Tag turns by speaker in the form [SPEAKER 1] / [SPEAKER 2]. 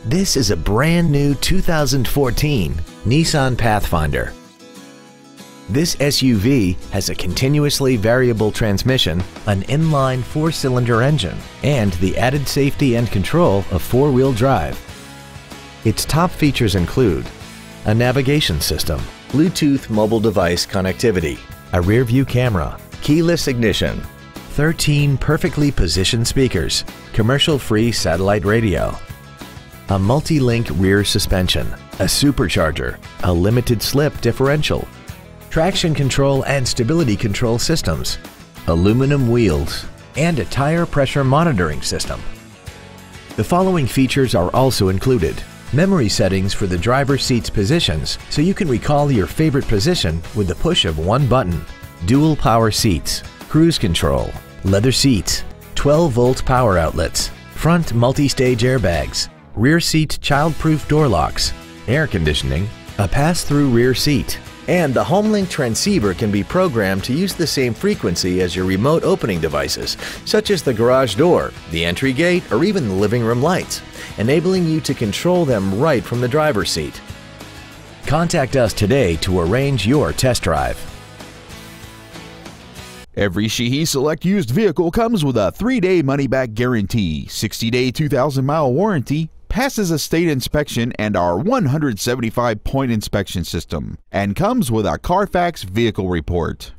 [SPEAKER 1] This is a brand new 2014 Nissan Pathfinder. This SUV has a continuously variable transmission, an inline 4-cylinder engine, and the added safety and control of 4-wheel drive. Its top features include a navigation system, Bluetooth mobile device connectivity, a rear-view camera, keyless ignition, 13 perfectly positioned speakers, commercial-free satellite radio, a multi-link rear suspension, a supercharger, a limited-slip differential, traction control and stability control systems, aluminum wheels, and a tire pressure monitoring system. The following features are also included: memory settings for the driver's seat's positions so you can recall your favorite position with the push of one button, dual power seats, cruise control, leather seats, 12-volt power outlets, front multi-stage airbags, rear seat child-proof door locks, air conditioning, a pass-through rear seat, and the HomeLink transceiver can be programmed to use the same frequency as your remote opening devices, such as the garage door, the entry gate, or even the living room lights, enabling you to control them right from the driver's seat. Contact us today to arrange your test drive.
[SPEAKER 2] Every Sheehy Select used vehicle comes with a 3-day money-back guarantee, 60-day 2,000-mile warranty, passes a state inspection and our 175-point inspection system, and comes with a Carfax vehicle report.